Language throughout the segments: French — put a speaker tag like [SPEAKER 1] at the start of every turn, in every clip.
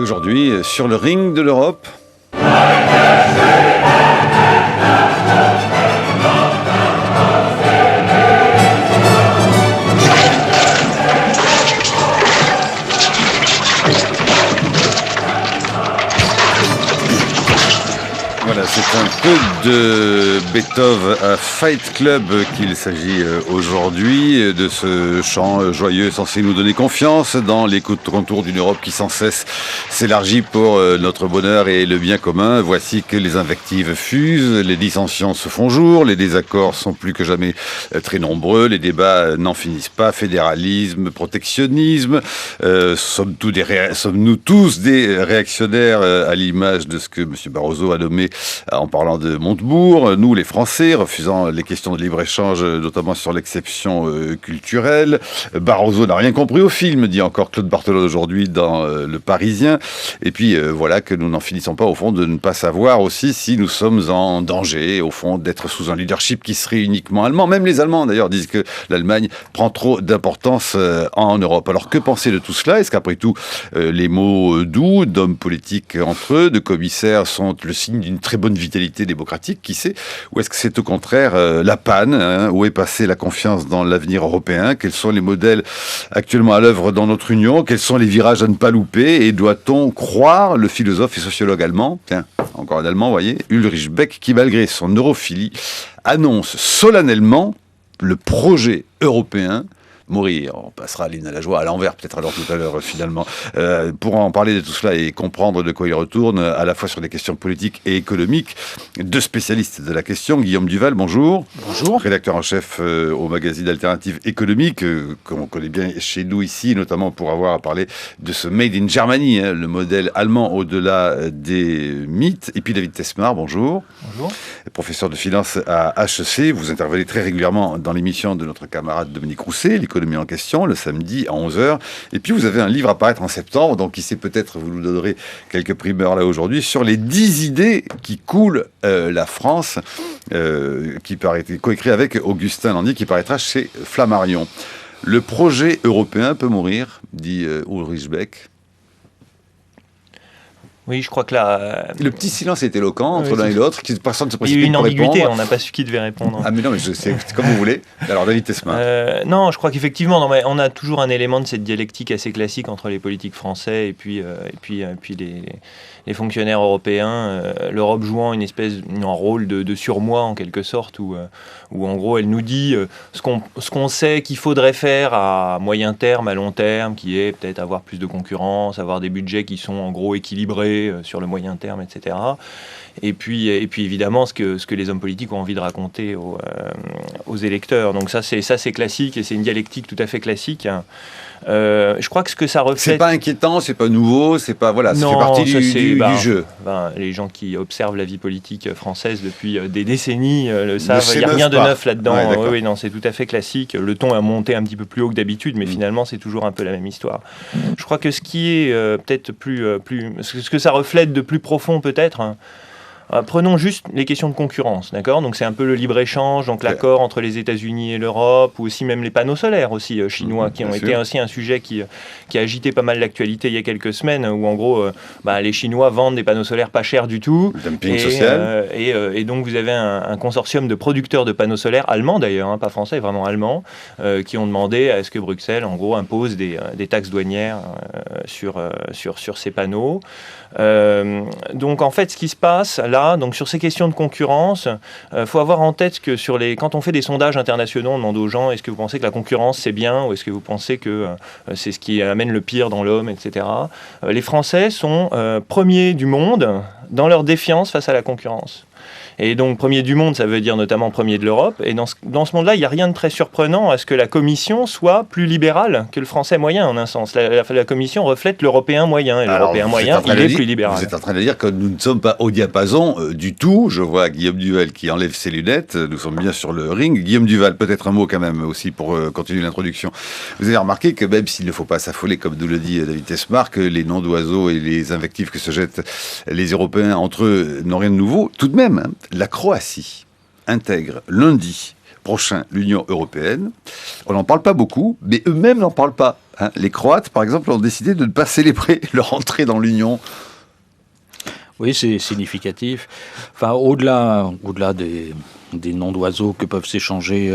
[SPEAKER 1] aujourd'hui, sur le ring de l'Europe. Voilà, c'est un peu de Beethoven à Fight Club qu'il s'agit aujourd'hui, de ce chant joyeux censé nous donner confiance dans les contours d'une Europe qui sans cesse s'élargit pour notre bonheur et le bien commun. Voici que les invectives fusent, les dissensions se font jour, les désaccords sont plus que jamais très nombreux, les débats n'en finissent pas, fédéralisme, protectionnisme, sommes-nous tous des réactionnaires à l'image de ce que M. Barroso a nommé en parlant de Montebourg, nous les Français, refusant les questions de libre-échange, notamment sur l'exception culturelle. Barroso n'a rien compris au film, dit encore Claude Barthelot aujourd'hui dans Le Parisien. Et puis voilà que nous n'en finissons pas au fond de ne pas savoir aussi si nous sommes en danger, au fond, d'être sous un leadership qui serait uniquement allemand. Même les Allemands d'ailleurs disent que l'Allemagne prend trop d'importance en Europe. Alors que penser de tout cela? Est-ce qu'après tout, les mots doux d'hommes politiques entre eux, de commissaires, sont le signe d'une très bonne vitalité démocratique, qui sait? Ou est-ce que c'est au contraire la panne? Où est passée la confiance dans l'avenir européen? Quels sont les modèles actuellement à l'œuvre dans notre Union? Quels sont les virages à ne pas louper? Et doit-on croire le philosophe et sociologue allemand, tiens, encore un allemand, vous voyez, Ulrich Beck, qui malgré son europhilie annonce solennellement le projet européen mourir? On passera l'hymne à la joie à l'envers peut-être alors tout à l'heure finalement. Pour en parler de tout cela et comprendre de quoi il retourne, à la fois sur des questions politiques et économiques, deux spécialistes de la question. Guillaume Duval, bonjour.
[SPEAKER 2] Bonjour.
[SPEAKER 1] Rédacteur en chef au magazine Alternative économique, qu'on connaît bien chez nous ici, notamment pour avoir parlé de ce Made in Germany, le modèle allemand au-delà des mythes. Et puis David Tesmar, bonjour.
[SPEAKER 2] Bonjour.
[SPEAKER 1] Professeur de finance à HEC, vous intervenez très régulièrement dans l'émission de notre camarade Dominique Rousset, l'économie en question, le samedi à 11h. Et puis vous avez un livre à paraître en septembre, donc qui sait peut-être vous nous donnerez quelques primeurs là aujourd'hui, sur les 10 idées qui coulent la France, qui paraît coécrit avec Augustin Landier, qui paraîtra chez Flammarion. Le projet européen peut mourir, dit Ulrich Beck.
[SPEAKER 2] Oui, je crois que là...
[SPEAKER 1] Le petit silence est éloquent entre l'un et l'autre, personne ne se précipite.
[SPEAKER 2] Il y a eu une
[SPEAKER 1] pour
[SPEAKER 2] ambiguïté,
[SPEAKER 1] répondre.
[SPEAKER 2] on n'a pas su qui devait répondre.
[SPEAKER 1] Ah mais non, mais c'est comme vous voulez. Alors David Tesma.
[SPEAKER 2] Non, je crois qu'effectivement, on a toujours un élément de cette dialectique assez classique entre les politiques français et puis les fonctionnaires européens. L'Europe jouant un rôle de surmoi en quelque sorte, où en gros elle nous dit ce qu'on sait qu'il faudrait faire à moyen terme, à long terme, qui est peut-être avoir plus de concurrence, avoir des budgets qui sont en gros équilibrés sur le moyen terme, etc. Et puis évidemment ce que les hommes politiques ont envie de raconter aux électeurs. Donc ça c'est classique et c'est une dialectique tout à fait classique. Je crois que ce que ça reflète...
[SPEAKER 1] C'est pas inquiétant, c'est pas nouveau, c'est pas... Voilà, ça fait partie du jeu.
[SPEAKER 2] Les gens qui observent la vie politique française depuis des décennies le savent, il n'y a rien de
[SPEAKER 1] pas.
[SPEAKER 2] neuf là-dedans.
[SPEAKER 1] Ouais,
[SPEAKER 2] oui, non, c'est tout à fait classique. Le ton a monté un petit peu plus haut que d'habitude, mais finalement c'est toujours un peu la même histoire. Je crois que ce qui est peut-être ce que ça reflète de plus profond peut-être... Prenons juste les questions de concurrence, d'accord? Donc c'est un peu le libre-échange, donc l'accord entre les États-Unis et l'Europe, ou aussi même les panneaux solaires aussi chinois, qui ont été aussi un sujet qui a agité pas mal l'actualité il y a quelques semaines, où en gros les Chinois vendent des panneaux solaires pas chers du tout.
[SPEAKER 1] Dumping social.
[SPEAKER 2] Et donc vous avez un consortium de producteurs de panneaux solaires, allemands d'ailleurs, pas français, vraiment allemands, qui ont demandé à ce que Bruxelles en gros impose des taxes douanières sur ces panneaux. Donc en fait ce qui se passe là, donc sur ces questions de concurrence, faut avoir en tête que quand on fait des sondages internationaux, on demande aux gens est-ce que vous pensez que la concurrence c'est bien ou est-ce que vous pensez que c'est ce qui amène le pire dans l'homme, etc. Les Français sont premiers du monde dans leur défiance face à la concurrence. Et donc, premier du monde, ça veut dire notamment premier de l'Europe. Et dans ce monde-là, il n'y a rien de très surprenant à ce que la Commission soit plus libérale que le français moyen, en un sens. La Commission reflète l'européen moyen. Et l'européen moyen, il est plus libéral.
[SPEAKER 1] Vous êtes en train de dire que nous ne sommes pas au diapason du tout. Je vois Guillaume Duval qui enlève ses lunettes. Nous sommes bien sur le ring. Guillaume Duval, peut-être un mot quand même aussi pour continuer l'introduction. Vous avez remarqué que même s'il ne faut pas s'affoler, comme nous le dit David Tesmar, que les noms d'oiseaux et les invectives que se jettent les Européens entre eux n'ont rien de nouveau, tout de même, la Croatie intègre lundi prochain l'Union européenne. On n'en parle pas beaucoup, mais eux-mêmes n'en parlent pas. Hein, les Croates, par exemple, ont décidé de ne pas célébrer leur entrée dans l'Union.
[SPEAKER 3] Oui, c'est significatif. Enfin, au-delà des noms d'oiseaux que peuvent s'échanger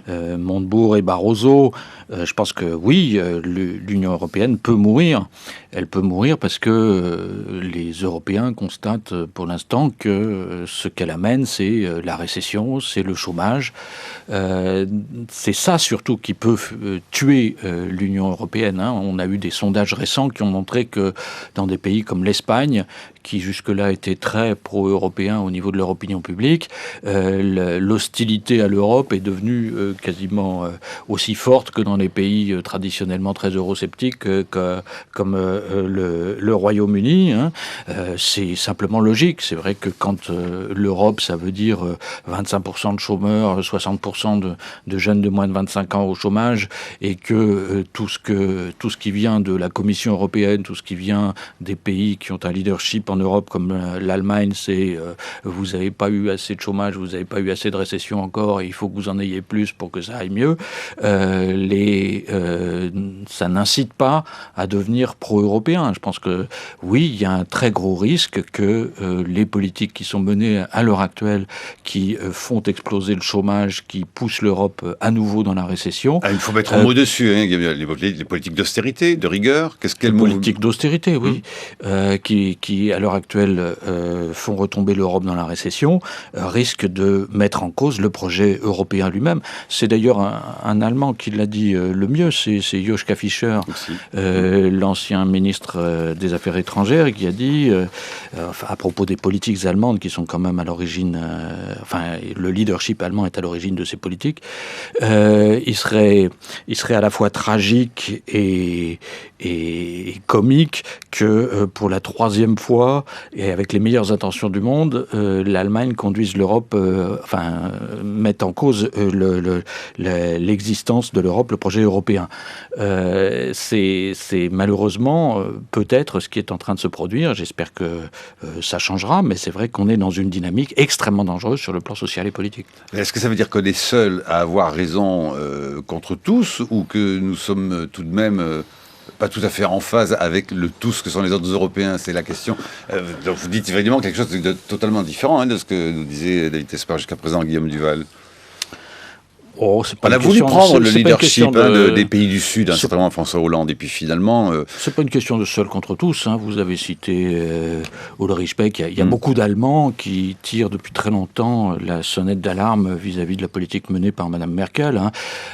[SPEAKER 3] Montebourg et Barroso, je pense que oui, l'Union européenne peut mourir. Elle peut mourir parce que les Européens constatent pour l'instant que ce qu'elle amène, c'est la récession, c'est le chômage. C'est ça surtout qui peut tuer l'Union européenne. Hein. On a eu des sondages récents qui ont montré que dans des pays comme l'Espagne, qui jusque-là était très pro-européen au niveau de leur opinion publique, l'hostilité à l'Europe est devenue quasiment aussi forte que dans les pays traditionnellement très eurosceptiques comme le Royaume-Uni. Hein. C'est simplement logique. C'est vrai que quand l'Europe, ça veut dire 25% de chômeurs, 60% de jeunes de moins de 25 ans au chômage, et que tout ce qui vient de la Commission européenne, tout ce qui vient des pays qui ont un leadership en Europe comme l'Allemagne, c'est vous n'avez pas eu assez de chômage, vous n'avez pas eu assez de récession encore, et il faut que vous en ayez plus pour que ça aille mieux. Ça n'incite pas à devenir pro-européen. Je pense que oui, il y a un très gros risque que les politiques qui sont menées à l'heure actuelle, qui font exploser le chômage, qui poussent l'Europe à nouveau dans la récession.
[SPEAKER 1] Il faut mettre un mot dessus. Hein. Les politiques d'austérité, de rigueur.
[SPEAKER 3] Les politiques d'austérité, oui, qui à l'heure actuelle font retomber l'Europe dans la récession, risquent de mettre en cause le projet européen lui-même. C'est d'ailleurs un Allemand qui l'a dit le mieux, c'est Joschka Fischer, l'ancien ministre des Affaires étrangères, qui a dit, à propos des politiques allemandes qui sont quand même à l'origine, le leadership allemand est à l'origine de ces politiques, il serait à la fois tragique et comique que pour la troisième fois, et avec les meilleures intentions du monde, l'Allemagne conduise l'Europe, mette en cause l'existence de l'Europe, le projet européen. C'est malheureusement peut-être ce qui est en train de se produire. J'espère que ça changera, mais c'est vrai qu'on est dans une dynamique extrêmement dangereuse sur le plan social et politique.
[SPEAKER 1] Est-ce que ça veut dire qu'on est seul à avoir raison contre tous, ou que nous sommes tout de même pas tout à fait en phase avec le tous que sont les autres Européens? C'est la question. Donc vous dites évidemment quelque chose de totalement différent de ce que nous disait David Tesper jusqu'à présent, Guillaume Duval. On a voulu prendre le leadership des pays du Sud, certainement François Hollande, et puis finalement...
[SPEAKER 3] C'est pas une question de seul contre tous. Hein. Vous avez cité Ulrich Beck. Il y a beaucoup d'Allemands qui tirent depuis très longtemps la sonnette d'alarme vis-à-vis de la politique menée par Madame Merkel. Hein.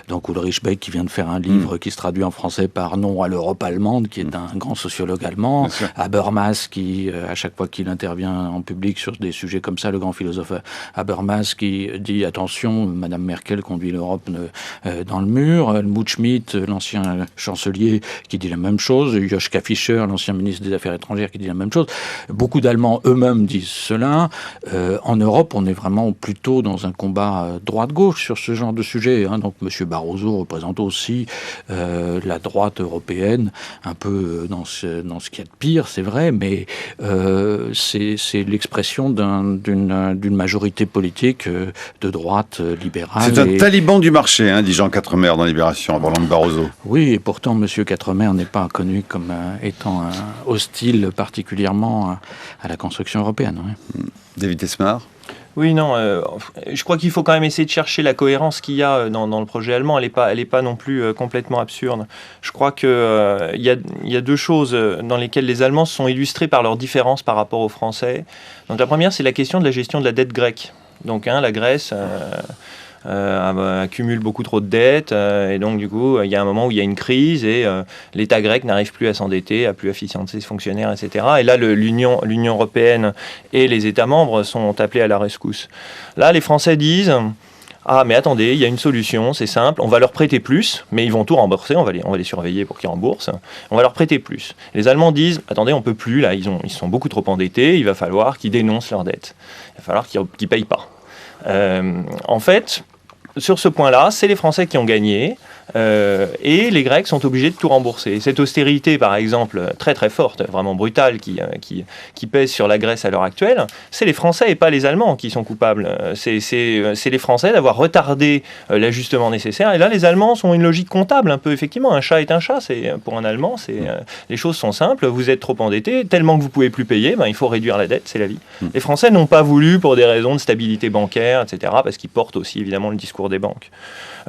[SPEAKER 3] Donc Ulrich Beck qui vient de faire un livre qui se traduit en français par Non à l'Europe allemande, qui est un grand sociologue allemand. Habermas qui, à chaque fois qu'il intervient en public sur des sujets comme ça, le grand philosophe Habermas qui dit attention, Madame Merkel conduit l'Europe dans le mur. Helmut Schmidt, l'ancien chancelier, qui dit la même chose. Joschka Fischer, l'ancien ministre des Affaires étrangères, qui dit la même chose. Beaucoup d'Allemands eux-mêmes disent cela. En Europe, on est vraiment plutôt dans un combat droite-gauche sur ce genre de sujet. Hein. Donc M. Barroso représente aussi la droite européenne, un peu dans ce qu'il y a de pire, c'est vrai, mais c'est l'expression d'une majorité politique de droite libérale.
[SPEAKER 1] C'est un taliban du marché, dit Jean Quatremer dans Libération, en parlant de Barroso.
[SPEAKER 3] Oui, et pourtant, M. Quatremer n'est pas connu comme étant hostile particulièrement à la construction européenne. Oui.
[SPEAKER 1] David Tesmar.
[SPEAKER 2] Oui, non, je crois qu'il faut quand même essayer de chercher la cohérence qu'il y a dans le projet allemand. Elle est pas non plus complètement absurde. Je crois qu'il y a deux choses dans lesquelles les Allemands sont illustrés par leurs différences par rapport aux Français. Donc la première, c'est la question de la gestion de la dette grecque. Donc la Grèce... accumule beaucoup trop de dettes et donc du coup il y a un moment où il y a une crise et l'État grec n'arrive plus à s'endetter, à plus financer ses fonctionnaires, etc. Et là l'Union européenne et les États membres sont appelés à la rescousse. Là les Français disent mais attendez, il y a une solution, c'est simple, on va leur prêter plus, mais ils vont tout rembourser, on va les surveiller pour qu'ils remboursent, on va leur prêter plus. Les Allemands disent, attendez, on peut plus, là, ils sont beaucoup trop endettés, il va falloir qu'ils dénoncent leurs dettes, il va falloir qu'ils payent pas. En fait, sur ce point-là, c'est les Français qui ont gagné. et les Grecs sont obligés de tout rembourser. Cette austérité, par exemple, très très forte, vraiment brutale, qui pèse sur la Grèce à l'heure actuelle, c'est les Français et pas les Allemands qui sont coupables. C'est les Français d'avoir retardé l'ajustement nécessaire. Et là, les Allemands sont une logique comptable un peu. Effectivement, un chat est un chat. Pour un Allemand, les choses sont simples. Vous êtes trop endetté, tellement que vous ne pouvez plus payer, il faut réduire la dette, c'est la vie. Les Français n'ont pas voulu, pour des raisons de stabilité bancaire, etc., parce qu'ils portent aussi évidemment le discours des banques.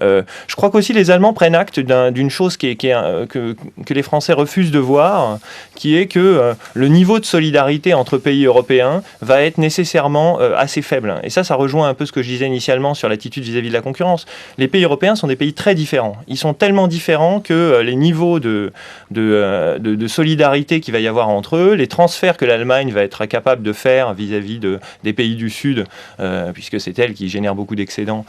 [SPEAKER 2] Je crois qu'aussi les Allemands prennent acte d'une chose que les Français refusent de voir, qui est que le niveau de solidarité entre pays européens va être nécessairement assez faible. Et ça rejoint un peu ce que je disais initialement sur l'attitude vis-à-vis de la concurrence. Les pays européens sont des pays très différents. Ils sont tellement différents que les niveaux de solidarité qu'il va y avoir entre eux, les transferts que l'Allemagne va être capable de faire vis-à-vis des pays du Sud, puisque c'est elle qui génère beaucoup d'excédents,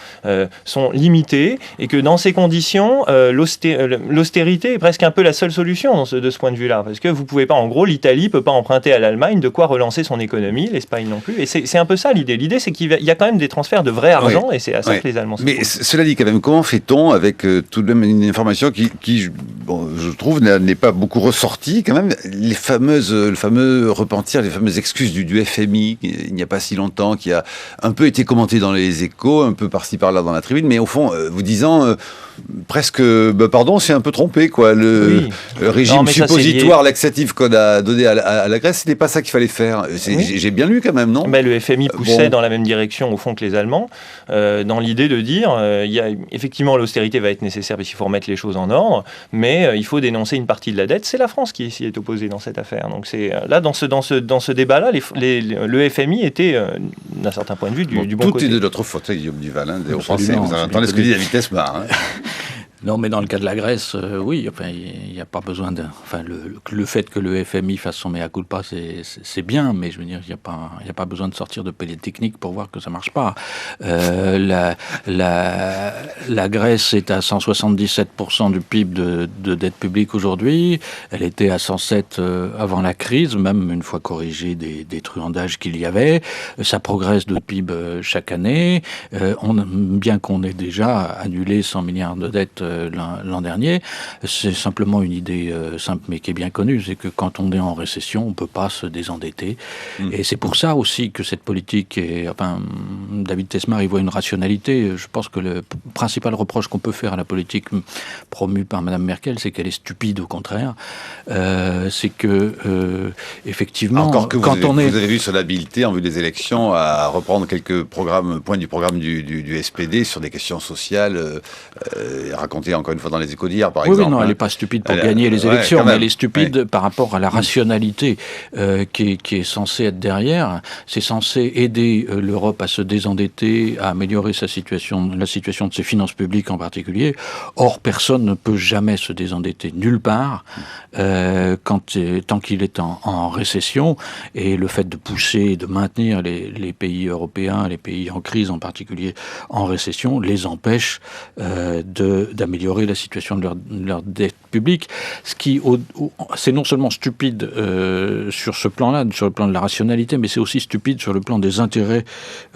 [SPEAKER 2] sont limités. Et que dans ces conditions, l'austérité est presque un peu la seule solution de ce point de vue-là. Parce que vous pouvez pas, en gros, l'Italie ne peut pas emprunter à l'Allemagne de quoi relancer son économie, l'Espagne non plus. Et c'est un peu ça l'idée. L'idée, c'est qu'il y a quand même des transferts de vrai argent, et c'est à ça que les Allemands
[SPEAKER 1] Mais cela dit, quand même, comment fait-on avec tout de même une information qui je trouve, n'est pas beaucoup ressortie, quand même, le fameux repentir, les fameuses excuses du FMI, il n'y a pas si longtemps, qui a un peu été commenté dans les Échos, un peu par-ci par-là dans la Tribune, mais au fond, vous disant presque, pardon, on s'est un peu trompé, quoi. Le régime suppositoire laxatif qu'on a donné à la Grèce, ce n'est pas ça qu'il fallait faire. J'ai bien lu quand même, non ?
[SPEAKER 2] Le FMI poussait dans la même direction, au fond, que les Allemands, dans l'idée de dire, effectivement, l'austérité va être nécessaire parce qu'il faut remettre les choses en ordre, mais il faut dénoncer une partie de la dette. C'est la France qui s'y est opposée dans cette affaire. Donc là, dans ce débat-là, le FMI était, d'un certain point de vue, du bon côté.
[SPEAKER 1] Tout est de notre faute, Guillaume Duval, aux Français. Vous entendez ce que dit la vitesse barre.
[SPEAKER 3] Non, mais dans le cas de la Grèce, oui, il n'y a pas besoin de... le fait que le FMI fasse son mea culpa, c'est bien, mais je veux dire, il n'y a pas besoin de sortir de technique pour voir que ça ne marche pas. La Grèce est à 177% du PIB de dette publique aujourd'hui. Elle était à 107 avant la crise, même une fois corrigé des truandages qu'il y avait. Ça progresse de PIB chaque année. Bien qu'on ait déjà annulé 100 milliards de dettes l'an dernier, c'est simplement une idée simple mais qui est bien connue, c'est que quand on est en récession, on ne peut pas se désendetter. Et c'est pour ça aussi que cette politique David Tesmar y voit une rationalité. Je pense que le principal reproche qu'on peut faire à la politique promue par Mme Merkel, c'est qu'elle est stupide, au contraire. C'est que, effectivement...
[SPEAKER 1] Encore que vous avez vu son habileté en vue des élections à reprendre quelques points du programme du SPD sur des questions sociales, raconté encore une fois dans les Échos d'hier, par exemple.
[SPEAKER 3] Oui, non, elle n'est pas stupide pour gagner les élections, mais elle est stupide par rapport à la rationalité qui est censée être derrière. C'est censé aider l'Europe à se désendetter, à améliorer la situation de ses finances publiques en particulier. Or, personne ne peut jamais se désendetter nulle part tant qu'il est en récession. Et le fait de pousser, de maintenir les pays européens, les pays en crise en particulier en récession, les empêche d'améliorer la situation de leur dette publique, ce qui c'est non seulement stupide sur ce plan-là, sur le plan de la rationalité, mais c'est aussi stupide sur le plan des intérêts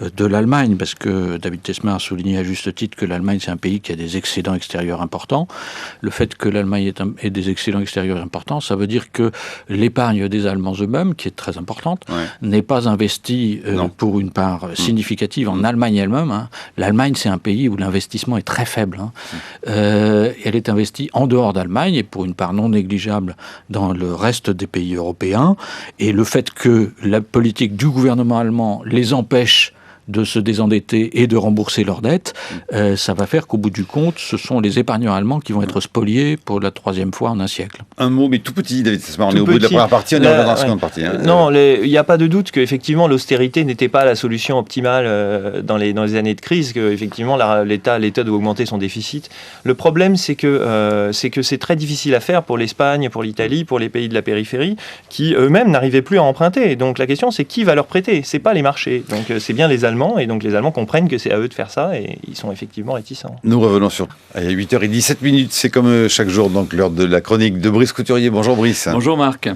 [SPEAKER 3] de l'Allemagne, parce que David Tesmar a souligné à juste titre que l'Allemagne, c'est un pays qui a des excédents extérieurs importants. Le fait que l'Allemagne ait des excédents extérieurs importants, ça veut dire que l'épargne des Allemands eux-mêmes, qui est très importante, n'est pas investie pour une part significative en Allemagne elle-même. L'Allemagne, c'est un pays où l'investissement est très faible. Elle est investie en dehors d'Allemagne et pour une part non négligeable dans le reste des pays européens. Et le fait que la politique du gouvernement allemand les empêche de se désendetter et de rembourser leurs dettes, ça va faire qu'au bout du compte, ce sont les épargnants allemands qui vont être spoliés pour la 3e fois en un siècle.
[SPEAKER 1] Un mot, mais tout petit, David Tesmar. On est au bout de la première partie, on est dans la seconde partie.
[SPEAKER 2] Non, il n'y a pas de doute qu'effectivement, l'austérité n'était pas la solution optimale dans les années de crise, qu'effectivement, l'État doit augmenter son déficit. Le problème, c'est que c'est très difficile à faire pour l'Espagne, pour l'Italie, pour les pays de la périphérie, qui eux-mêmes n'arrivaient plus à emprunter. Donc la question, c'est qui va leur prêter ? C'est pas les marchés. Donc c'est bien les Allemands Allemands, et donc les Allemands comprennent que c'est à eux de faire ça, et ils sont effectivement réticents.
[SPEAKER 1] Nous revenons sur... À 8h17, c'est comme chaque jour, donc l'heure de la chronique de Brice Couturier. Bonjour Brice.
[SPEAKER 4] Bonjour Marc.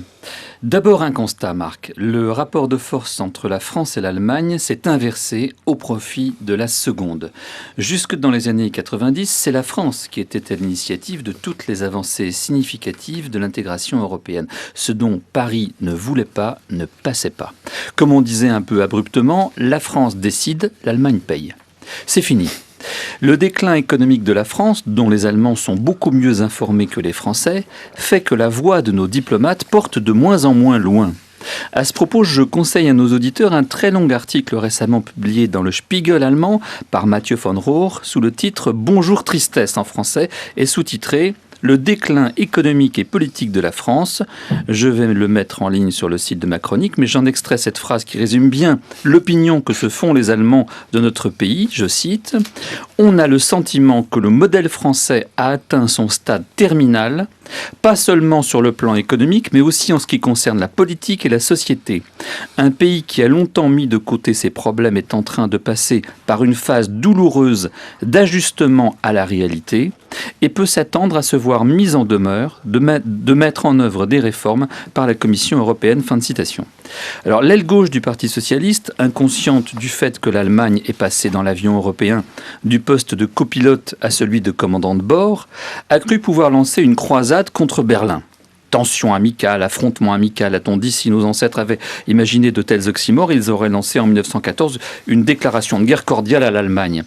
[SPEAKER 4] D'abord un constat, Marc. Le rapport de force entre la France et l'Allemagne s'est inversé au profit de la seconde. Jusque dans les années 90, c'est la France qui était à l'initiative de toutes les avancées significatives de l'intégration européenne. Ce dont Paris ne voulait pas ne passait pas. Comme on disait un peu abruptement, la France décide, l'Allemagne paye. C'est fini. Le déclin économique de la France, dont les Allemands sont beaucoup mieux informés que les Français, fait que la voix de nos diplomates porte de moins en moins loin. À ce propos, je conseille à nos auditeurs un très long article récemment publié dans le Spiegel allemand par Mathieu von Rohr sous le titre « Bonjour tristesse » en français et sous-titré « Le déclin économique et politique de la France ». Je vais le mettre en ligne sur le site de ma chronique, mais j'en extrais cette phrase qui résume bien l'opinion que se font les Allemands de notre pays. Je cite « On a le sentiment que le modèle français a atteint son stade terminal, pas seulement sur le plan économique, mais aussi en ce qui concerne la politique et la société. Un pays qui a longtemps mis de côté ses problèmes est en train de passer par une phase douloureuse d'ajustement à la réalité et peut s'attendre à se voir mis en demeure de mettre en œuvre des réformes par la Commission européenne. » Fin de citation. Alors, l'aile gauche du Parti socialiste, inconsciente du fait que l'Allemagne est passée dans l'avion européen du poste de copilote à celui de commandant de bord, a cru pouvoir lancer une croisade contre Berlin. Tension amicale, affrontement amical, a-t-on dit, si nos ancêtres avaient imaginé de tels oxymores, ils auraient lancé en 1914 une déclaration de guerre cordiale à l'Allemagne.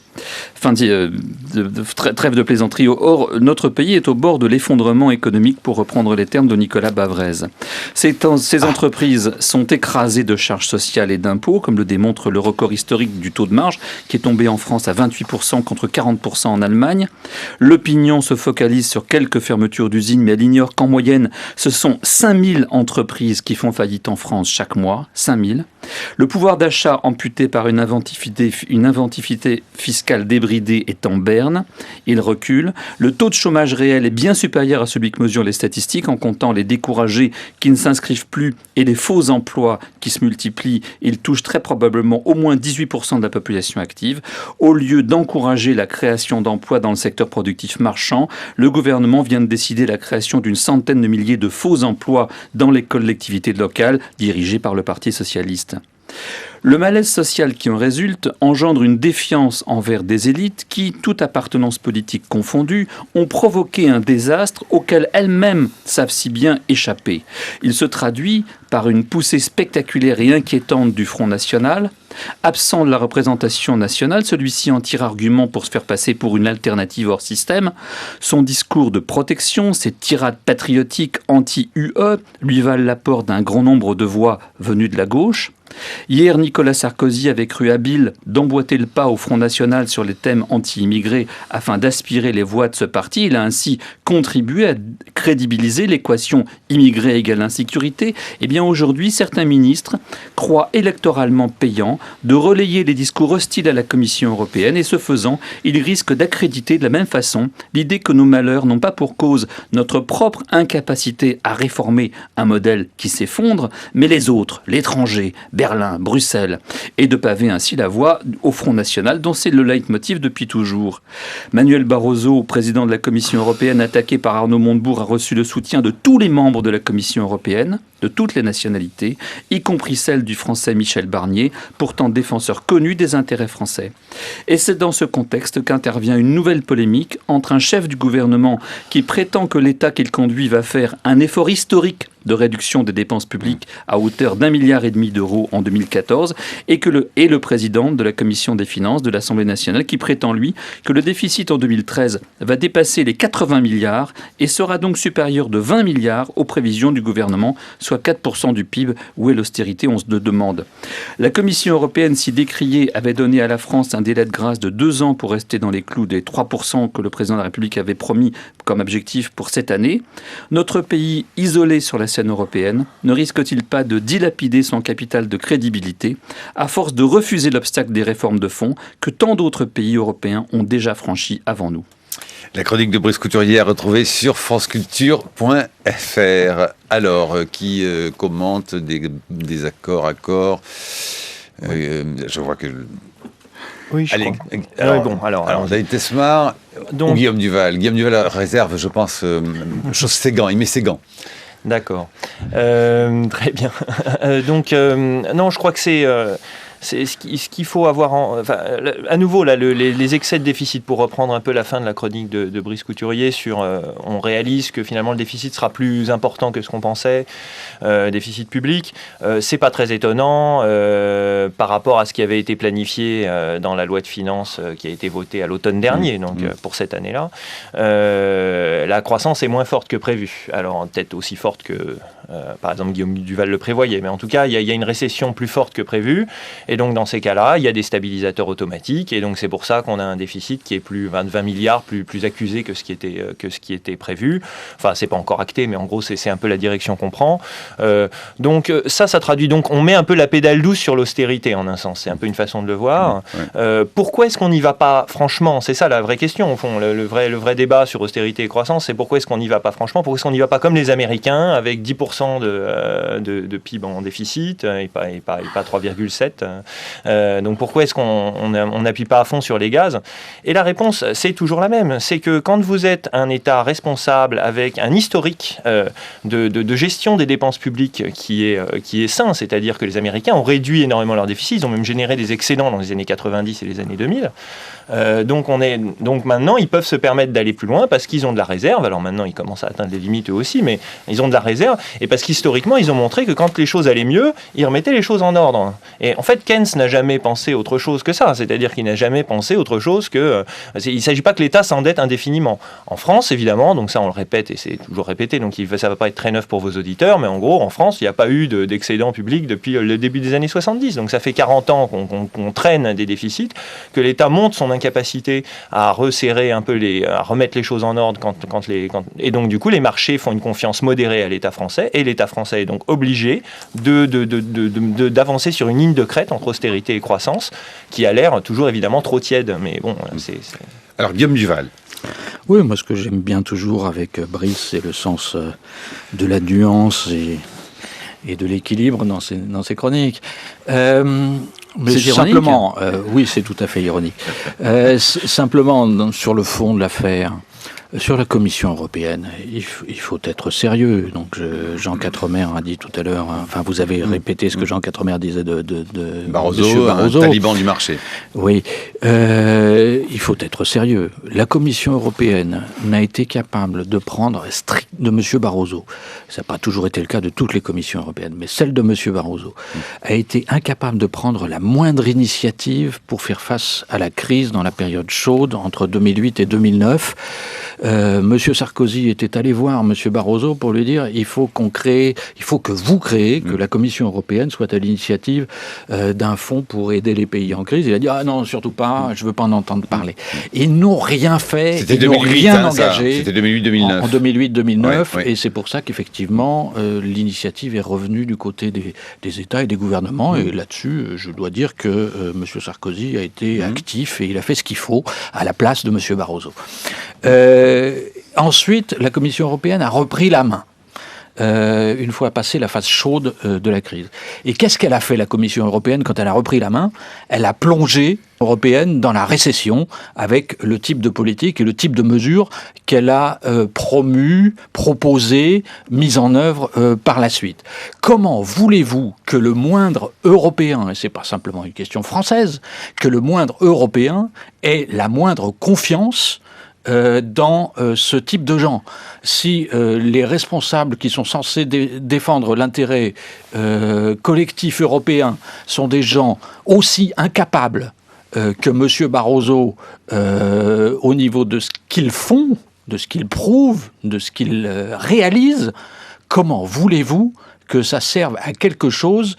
[SPEAKER 4] Trêve de plaisanterie. Or, notre pays est au bord de l'effondrement économique, pour reprendre les termes de Nicolas Bavrez. Ces entreprises sont écrasées de charges sociales et d'impôts, comme le démontre le record historique du taux de marge, qui est tombé en France à 28% contre 40% en Allemagne. L'opinion se focalise sur quelques fermetures d'usines, mais elle ignore qu'en moyenne, ce sont 5000 entreprises qui font faillite en France chaque mois, 5000. Le pouvoir d'achat amputé par une inventivité fiscale débridée est en berne, il recule. Le taux de chômage réel est bien supérieur à celui que mesurent les statistiques, en comptant les découragés qui ne s'inscrivent plus et les faux emplois qui se multiplient. Il touche très probablement au moins 18% de la population active. Au lieu d'encourager la création d'emplois dans le secteur productif marchand, le gouvernement vient de décider la création d'une centaine de milliers de faux emplois dans les collectivités locales dirigées par le Parti socialiste. Le malaise social qui en résulte engendre une défiance envers des élites qui, toute appartenance politique confondue, ont provoqué un désastre auquel elles-mêmes savent si bien échapper. Il se traduit par une poussée spectaculaire et inquiétante du Front National. Absent de la représentation nationale, celui-ci en tire argument pour se faire passer pour une alternative hors système. Son discours de protection, ses tirades patriotiques anti-UE, lui valent l'apport d'un grand nombre de voix venues de la gauche. Hier, Nicolas Sarkozy avait cru habile d'emboîter le pas au Front National sur les thèmes anti-immigrés afin d'aspirer les voix de ce parti. Il a ainsi contribué à crédibiliser l'équation immigrés égale insécurité. Eh bien, aujourd'hui, certains ministres croient électoralement payant de relayer les discours hostiles à la Commission européenne et ce faisant, ils risquent d'accréditer de la même façon l'idée que nos malheurs n'ont pas pour cause notre propre incapacité à réformer un modèle qui s'effondre, mais les autres, l'étranger, Berlin, Bruxelles, et de paver ainsi la voie au Front National, dont c'est le leitmotiv depuis toujours. Manuel Barroso, président de la Commission européenne, attaqué par Arnaud Montebourg, a reçu le soutien de tous les membres de la Commission européenne, de toutes les nationalités, y compris celle du français Michel Barnier, pourtant défenseur connu des intérêts français. Et c'est dans ce contexte qu'intervient une nouvelle polémique entre un chef du gouvernement qui prétend que l'État qu'il conduit va faire un effort historique de réduction des dépenses publiques à hauteur d'1,5 milliard d'euros en 2014 et le président de la Commission des finances de l'Assemblée nationale qui prétend, lui, que le déficit en 2013 va dépasser les 80 milliards et sera donc supérieur de 20 milliards aux prévisions du gouvernement, soit 4% du PIB. Où est l'austérité, on se le demande. La Commission européenne, si décriée, avait donné à la France un délai de grâce de 2 ans pour rester dans les clous des 3% que le président de la République avait promis comme objectif pour cette année. Notre pays, isolé sur la scène européenne, ne risque-t-il pas de dilapider son capital de crédibilité à force de refuser l'obstacle des réformes de fond que tant d'autres pays européens ont déjà franchi avant nous?
[SPEAKER 1] La chronique de Brice Couturier à retrouver sur franceculture.fr. Alors, qui commente des accords. Je vois que
[SPEAKER 2] Oui, je
[SPEAKER 1] Allez,
[SPEAKER 2] crois.
[SPEAKER 1] alors David Tesmar ou Guillaume Duval. Guillaume Duval réserve, je pense, ses gants, il met ses gants.
[SPEAKER 2] D'accord. Très bien. Non, je crois que c'est ce qu'il faut avoir à nouveau, là, les excès de déficit, pour reprendre un peu la fin de la chronique de Brice Couturier, on réalise que finalement le déficit sera plus important que ce qu'on pensait, déficit public. C'est pas très étonnant par rapport à ce qui avait été planifié dans la loi de finances qui a été votée à l'automne dernier, pour cette année-là. La croissance est moins forte que prévu. Alors peut-être aussi forte que, par exemple, Guillaume Duval le prévoyait, mais en tout cas, il y a une récession plus forte que prévu. Et donc, dans ces cas-là, il y a des stabilisateurs automatiques. Et donc, c'est pour ça qu'on a un déficit qui est plus 20 milliards, plus accusé que ce qui était prévu. Enfin, c'est pas encore acté, mais en gros, c'est un peu la direction qu'on prend. Donc, ça traduit. Donc, on met un peu la pédale douce sur l'austérité, en un sens. C'est un peu une façon de le voir. Pourquoi est-ce qu'on n'y va pas franchement? C'est ça la vraie question, au fond. Le vrai débat sur austérité et croissance, c'est pourquoi est-ce qu'on n'y va pas franchement? Pourquoi est-ce qu'on n'y va pas comme les Américains, avec 10% de PIB en déficit, et pas 3,7. Donc pourquoi est-ce qu'on n'appuie pas à fond sur les gaz? Et la réponse, c'est toujours la même. C'est que quand vous êtes un État responsable avec un historique de gestion des dépenses publiques qui est sain, c'est-à-dire que les Américains ont réduit énormément leur déficit, ils ont même généré des excédents dans les années 90 et les années 2000. Donc maintenant, ils peuvent se permettre d'aller plus loin parce qu'ils ont de la réserve. Alors maintenant, ils commencent à atteindre les limites eux aussi, mais ils ont de la réserve. Et parce qu'historiquement, ils ont montré que quand les choses allaient mieux, ils remettaient les choses en ordre. Et en fait, Keynes n'a jamais pensé autre chose que ça. C'est-à-dire qu'il n'a jamais pensé autre chose que... il ne s'agit pas que l'État s'endette indéfiniment. En France, évidemment, donc ça on le répète et c'est toujours répété, donc ça ne va pas être très neuf pour vos auditeurs, mais en gros, en France, il n'y a pas eu d'excédent public depuis le début des années 70. Donc ça fait 40 ans qu'on traîne des déficits, que l'État monte son incapacité à resserrer un peu à remettre les choses en ordre et donc du coup les marchés font une confiance modérée à l'État français et l'État français est donc obligé d'avancer sur une ligne de crête entre austérité et croissance qui a l'air toujours évidemment trop tiède, mais bon
[SPEAKER 1] Alors Guillaume Duval.
[SPEAKER 3] Oui, moi ce que j'aime bien toujours avec Brice, c'est le sens de la nuance et de l'équilibre dans ses chroniques. Mais
[SPEAKER 4] c'est ironique.
[SPEAKER 3] Simplement, oui, c'est tout à fait ironique. Simplement, sur le fond de l'affaire, sur la Commission européenne, il faut être sérieux. Donc, Jean Quatremer a dit tout à l'heure, enfin, vous avez répété ce que Jean Quatremer disait de
[SPEAKER 1] Barroso, un taliban du marché.
[SPEAKER 3] Oui, il faut être sérieux. La Commission européenne n'a été capable de prendre de M. Barroso, ça n'a pas toujours été le cas de toutes les commissions européennes, mais celle de M. Barroso a été incapable de prendre la moindre initiative pour faire face à la crise dans la période chaude entre 2008 et 2009. Monsieur Sarkozy était allé voir Monsieur Barroso pour lui dire il faut que vous créez, que la Commission européenne soit à l'initiative d'un fonds pour aider les pays en crise. Il a dit ah non, surtout pas, je veux pas en entendre parler. Ils n'ont rien fait, ils n'ont rien engagé.
[SPEAKER 1] C'était 2008-2009.
[SPEAKER 3] En 2008-2009,
[SPEAKER 1] ouais.
[SPEAKER 3] Et c'est pour ça qu'effectivement l'initiative est revenue du côté des États et des gouvernements. Et là-dessus, je dois dire que Monsieur Sarkozy a été actif et il a fait ce qu'il faut à la place de Monsieur Barroso. Ensuite, la Commission européenne a repris la main. Une fois passée la phase chaude de la crise. Et qu'est-ce qu'elle a fait, la Commission européenne, quand elle a repris la main? Elle a plongé européenne dans la récession avec le type de politique et le type de mesures qu'elle a proposées, mises en œuvre par la suite. Comment voulez-vous que le moindre Européen, et c'est pas simplement une question française, que le moindre Européen ait la moindre confiance dans ce type de gens? Si les responsables qui sont censés défendre l'intérêt collectif européen sont des gens aussi incapables que M. Barroso au niveau de ce qu'ils font, de ce qu'ils prouvent, de ce qu'ils réalisent, comment voulez-vous que ça serve à quelque chose,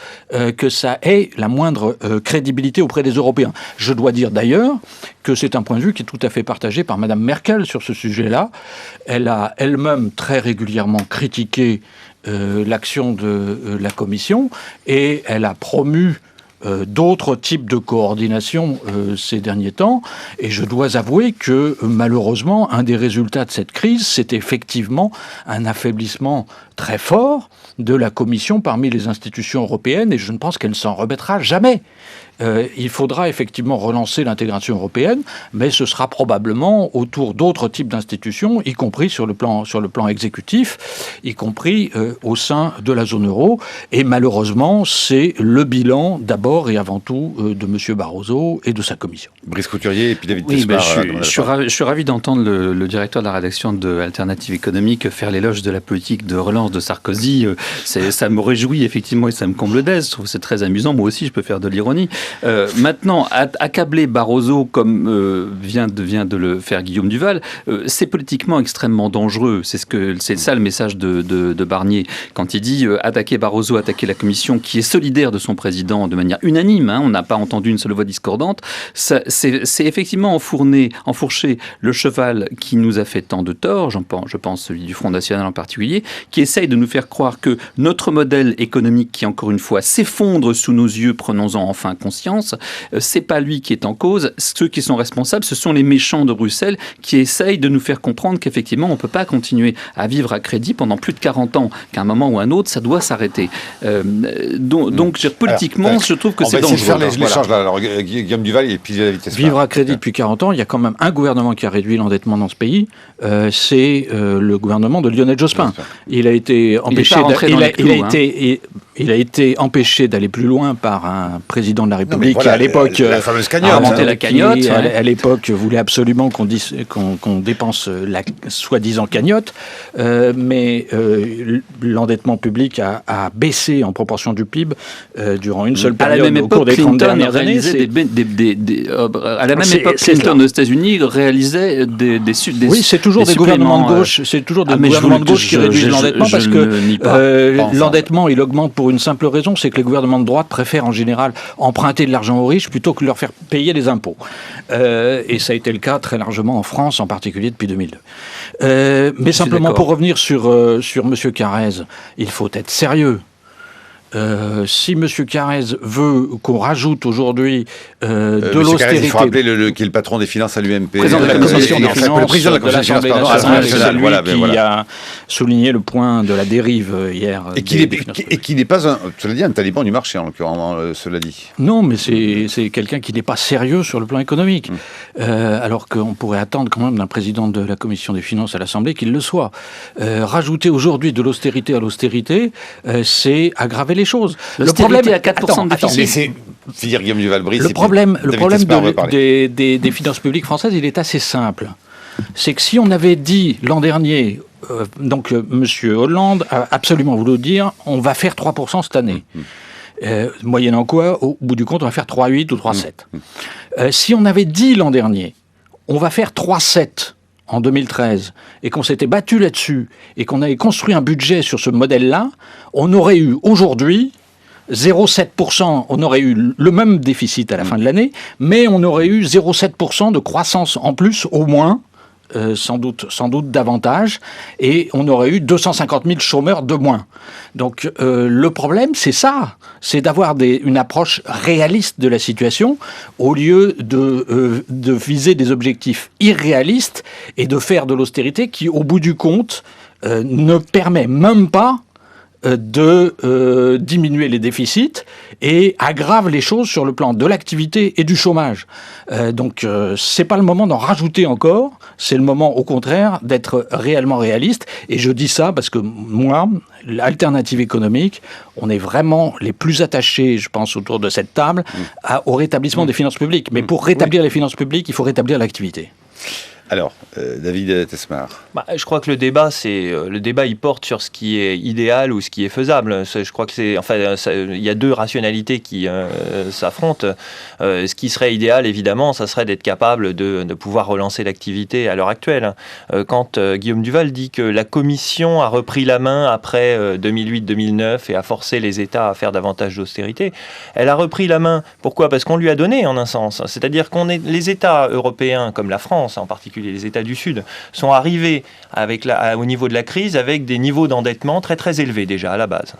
[SPEAKER 3] que ça ait la moindre crédibilité auprès des Européens? Je dois dire d'ailleurs que c'est un point de vue qui est tout à fait partagé par Mme Merkel sur ce sujet-là. Elle a elle-même très régulièrement critiqué l'action de la Commission et elle a promu d'autres types de coordination ces derniers temps. Et je dois avouer que malheureusement, un des résultats de cette crise, c'est effectivement un affaiblissement très fort de la Commission parmi les institutions européennes, et je ne pense qu'elle ne s'en remettra jamais. il faudra effectivement relancer l'intégration européenne, mais ce sera probablement autour d'autres types d'institutions, y compris sur le plan exécutif, y compris au sein de la zone euro. Et malheureusement, c'est le bilan d'abord et avant tout de M. Barroso et de sa commission.
[SPEAKER 1] Brice Couturier et puis David
[SPEAKER 4] Oui,
[SPEAKER 1] Tesmar.
[SPEAKER 4] je suis ravi d'entendre le directeur de la rédaction de Alternative économique faire l'éloge de la politique de relance de Sarkozy. Ça me réjouit effectivement et ça me comble d'aise. Je trouve que c'est très amusant. Moi aussi, je peux faire de l'ironie. Maintenant, accabler Barroso comme vient de le faire Guillaume Duval, c'est politiquement extrêmement dangereux. C'est ça le message de Barnier quand il dit attaquer Barroso, attaquer la Commission qui est solidaire de son président de manière unanime. On n'a pas entendu une seule voix discordante. C'est effectivement enfourcher le cheval qui nous a fait tant de tort, je pense celui du Front National en particulier, qui essaye de nous faire croire que notre modèle économique qui, encore une fois, s'effondre sous nos yeux, prenons-en enfin conscience, c'est pas lui qui est en cause. Ceux qui sont responsables, ce sont les méchants de Bruxelles qui essayent de nous faire comprendre qu'effectivement, on ne peut pas continuer à vivre à crédit pendant plus de 40 ans, qu'à un moment ou un autre, ça doit s'arrêter. Donc, politiquement, je trouve que c'est dangereux.
[SPEAKER 1] On va essayer de faire l'échange là. Alors, Guillaume Duval et puis David Tesmar.
[SPEAKER 3] Vivre à crédit depuis 40 ans, il y a quand même un gouvernement qui a réduit l'endettement dans ce pays, c'est le gouvernement de Lionel Jospin. Il a été empêché il a été empêché d'aller plus loin par un président de la République qui, à l'époque,
[SPEAKER 1] la fameuse cagnotte,
[SPEAKER 3] a inventé la cagnotte. À l'époque, voulait absolument qu'on dépense la soi-disant cagnotte. Mais l'endettement public a baissé en proportion du PIB durant une seule période au cours des 30 dernières années.
[SPEAKER 4] À la même époque, Clinton aux États-Unis réalisait des
[SPEAKER 3] oui, c'est toujours des gouvernements de gauche. C'est toujours des gouvernements de gauche qui réduisent l'endettement parce que l'endettement, il augmente pour une simple raison, c'est que les gouvernements de droite préfèrent en général emprunter de l'argent aux riches plutôt que de leur faire payer des impôts. Et ça a été le cas très largement en France, en particulier depuis 2002. Mais simplement pour revenir sur M. Carrez, il faut être sérieux. Si M. Carrez veut qu'on rajoute aujourd'hui de l'austérité...
[SPEAKER 1] Il faut rappeler qui est le patron des finances à l'UMP.
[SPEAKER 3] Le président de la Commission des finances,
[SPEAKER 1] le président de la Commission des finances,
[SPEAKER 3] c'est lui qui a souligné le point de la dérive hier.
[SPEAKER 1] Et qui n'est pas, cela dit, un taliban du marché, en l'occurrence, cela dit.
[SPEAKER 3] Non, mais c'est quelqu'un qui n'est pas sérieux sur le plan économique. Alors qu'on pourrait attendre quand même d'un président de la Commission des finances à l'Assemblée qu'il le soit. Rajouter aujourd'hui de l'austérité à l'austérité, c'est aggraver les choses.
[SPEAKER 4] Le problème est à 4% de déficit.
[SPEAKER 1] Guillaume Duval-Brice.
[SPEAKER 3] Le problème des finances publiques françaises, il est assez simple. C'est que si on avait dit l'an dernier, donc M. Hollande a absolument voulu dire, on va faire 3% cette année. Moyennant quoi, au bout du compte, on va faire 3,8 ou 3,7. Si on avait dit l'an dernier, on va faire 3,7 en 2013, et qu'on s'était battu là-dessus, et qu'on avait construit un budget sur ce modèle-là, on aurait eu aujourd'hui 0,7%, on aurait eu le même déficit à la fin de l'année, mais on aurait eu 0,7% de croissance en plus, au moins, sans doute davantage, et on aurait eu 250 000 chômeurs de moins. Donc le problème, c'est ça, c'est d'avoir une approche réaliste de la situation, au lieu de viser des objectifs irréalistes et de faire de l'austérité qui, au bout du compte, ne permet même pas de diminuer les déficits et aggrave les choses sur le plan de l'activité et du chômage. Donc c'est pas le moment d'en rajouter encore, c'est le moment au contraire d'être réellement réaliste. Et je dis ça parce que moi, l'alternative économique, on est vraiment les plus attachés, je pense, autour de cette table, au rétablissement des finances publiques. Mais pour rétablir les finances publiques, il faut rétablir l'activité.
[SPEAKER 1] Alors, David Tesmar.
[SPEAKER 2] Je crois que le débat, il porte sur ce qui est idéal ou ce qui est faisable. Je crois que il y a deux rationalités qui s'affrontent. Ce qui serait idéal, évidemment, ça serait d'être capable de pouvoir relancer l'activité à l'heure actuelle. Quand Guillaume Duval dit que la Commission a repris la main après 2008-2009 et a forcé les États à faire davantage d'austérité, elle a repris la main. Pourquoi ? Parce qu'on lui a donné, en un sens. C'est-à-dire les États européens, comme la France en particulier, les États du Sud, sont arrivés au niveau de la crise avec des niveaux d'endettement très très élevés déjà à la base.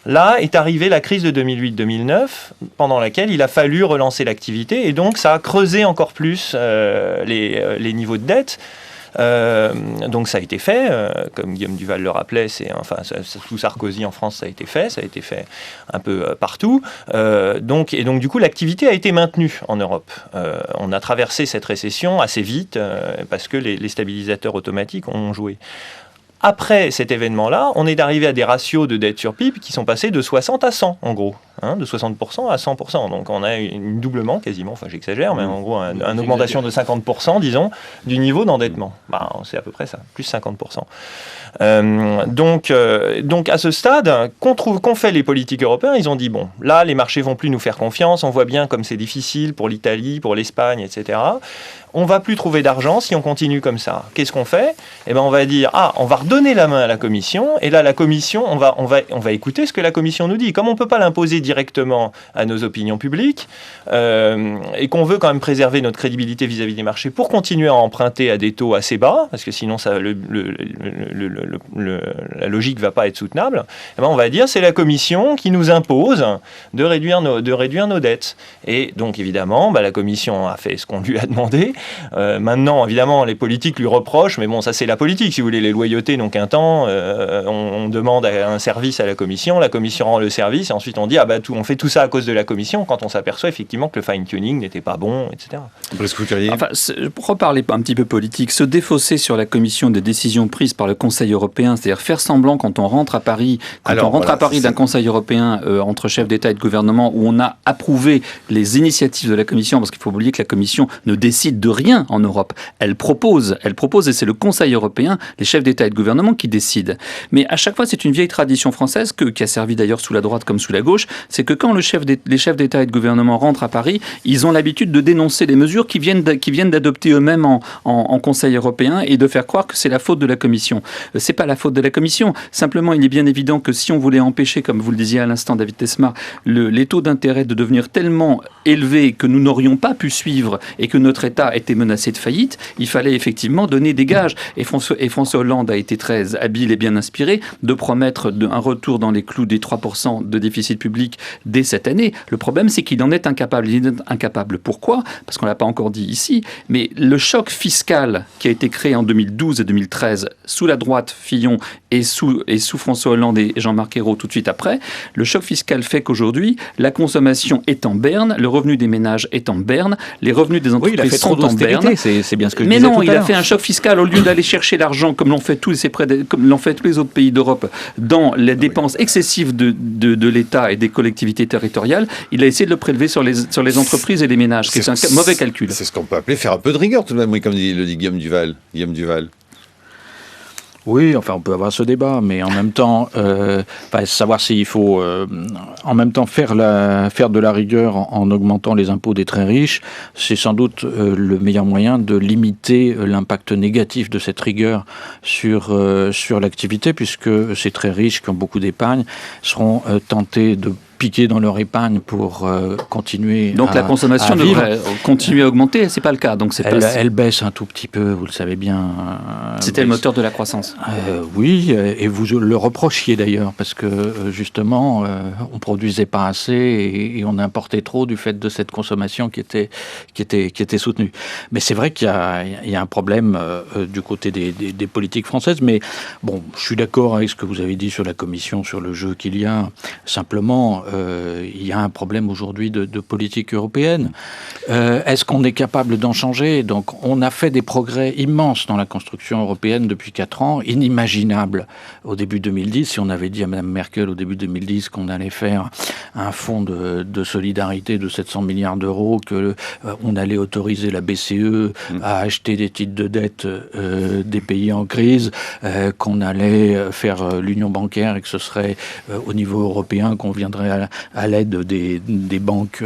[SPEAKER 2] Là est arrivée la crise de 2008-2009, pendant laquelle il a fallu relancer l'activité, et donc ça a creusé encore plus les niveaux de dette. Donc ça a été fait, comme Guillaume Duval le rappelait, sous Sarkozy en France, ça a été fait un peu partout. Donc du coup, l'activité a été maintenue en Europe. On a traversé cette récession assez vite parce que les stabilisateurs automatiques ont joué. Après cet événement-là, on est arrivé à des ratios de dette sur PIB qui sont passés de 60 à 100, en gros. De 60% à 100%. Donc on a un doublement quasiment, enfin j'exagère, mais en gros une augmentation de 50%, disons, du niveau d'endettement. C'est à peu près ça, plus 50%. Donc à ce stade, qu'ont fait les politiques européens, ils ont dit, bon, là les marchés vont plus nous faire confiance, on voit bien comme c'est difficile pour l'Italie, pour l'Espagne, etc. On va plus trouver d'argent si on continue comme ça. Qu'est-ce qu'on fait ? On va dire, on va redonner la main à la Commission, et là la Commission, on va écouter ce que la Commission nous dit. Comme on ne peut pas l'imposer directement à nos opinions publiques, et qu'on veut quand même préserver notre crédibilité vis-à-vis des marchés pour continuer à emprunter à des taux assez bas, parce que sinon la logique ne va pas être soutenable, on va dire c'est la Commission qui nous impose de réduire nos dettes. Et donc évidemment, la Commission a fait ce qu'on lui a demandé. Maintenant, évidemment, les politiques lui reprochent, mais bon, ça c'est la politique, si vous voulez, les loyautés n'ont qu'un temps, on demande un service à la Commission rend le service, et ensuite on dit, on fait tout ça à cause de la Commission, quand on s'aperçoit effectivement que le fine-tuning n'était pas bon, etc.
[SPEAKER 4] Pour reparler un petit peu politique, se défausser sur la Commission des décisions prises par le Conseil européen, c'est-à-dire faire semblant quand on rentre à Paris, d'un Conseil européen entre chefs d'État et de gouvernement où on a approuvé les initiatives de la Commission, parce qu'il faut oublier que la Commission ne décide de rien en Europe. Elle propose et c'est le Conseil européen, les chefs d'État et de gouvernement qui décident. Mais à chaque fois, c'est une vieille tradition française qui a servi d'ailleurs sous la droite comme sous la gauche, c'est que quand les chefs d'État et de gouvernement rentrent à Paris, ils ont l'habitude de dénoncer les mesures qu'ils viennent d'adopter eux-mêmes en Conseil européen et de faire croire que c'est la faute de la Commission. C'est pas la faute de la Commission. Simplement, il est bien évident que si on voulait empêcher, comme vous le disiez à l'instant, David Tesmar, les taux d'intérêt de devenir tellement élevés que nous n'aurions pas pu suivre et que notre État était menacé de faillite, il fallait effectivement donner des gages. Et François Hollande a été très habile et bien inspiré de promettre un retour dans les clous des 3% de déficit public dès cette année. Le problème, c'est qu'il en est incapable. Il est incapable. Pourquoi ? Parce qu'on ne l'a pas encore dit ici, mais le choc fiscal qui a été créé en 2012 et 2013 sous la droite Fillon et sous François Hollande et Jean-Marc Ayrault tout de suite après, le choc fiscal fait qu'aujourd'hui, la consommation est en berne, le revenu des ménages est en berne, les revenus des entreprises sont en berne.
[SPEAKER 3] C'est bien ce que je
[SPEAKER 4] mais
[SPEAKER 3] disais
[SPEAKER 4] non,
[SPEAKER 3] tout à
[SPEAKER 4] il a
[SPEAKER 3] l'heure.
[SPEAKER 4] fait un choc fiscal au lieu d'aller chercher l'argent comme l'ont fait tous les autres pays d'Europe dans les dépenses excessives de l'État et des collectivités territoriales. Il a essayé de le prélever sur les entreprises et les ménages, ce qui est un mauvais calcul.
[SPEAKER 1] C'est ce qu'on peut appeler faire un peu de rigueur tout de même, comme le dit Guillaume Duval.
[SPEAKER 3] Oui, enfin, on peut avoir ce débat, mais en même temps, savoir s'il faut en même temps faire de la rigueur en augmentant les impôts des très riches, c'est sans doute le meilleur moyen de limiter l'impact négatif de cette rigueur sur l'activité, puisque ces très riches qui ont beaucoup d'épargne seront tentés de piquer dans leur épargne pour continuer
[SPEAKER 4] donc la consommation devrait continuer à augmenter, c'est pas le cas. Donc
[SPEAKER 3] elle baisse un tout petit peu, vous le savez bien.
[SPEAKER 4] C'était le moteur de la croissance.
[SPEAKER 3] Oui, et vous le reprochiez d'ailleurs, parce que justement, on produisait pas assez et on importait trop du fait de cette consommation qui était soutenue. Mais c'est vrai qu'il y a un problème du côté des politiques françaises. Mais bon, je suis d'accord avec ce que vous avez dit sur la Commission, sur le jeu qu'il y a. Simplement, il y a un problème aujourd'hui de politique européenne. Est-ce qu'on est capable d'en changer ? Donc, on a fait des progrès immenses dans la construction européenne depuis 4 ans, inimaginable au début 2010. Si on avait dit à Mme Merkel au début 2010 qu'on allait faire un fonds de solidarité de 700 milliards d'euros, qu'on allait autoriser la BCE à acheter des titres de dette des pays en crise, qu'on allait faire l'union bancaire et que ce serait au niveau européen qu'on viendrait à l'aide des banques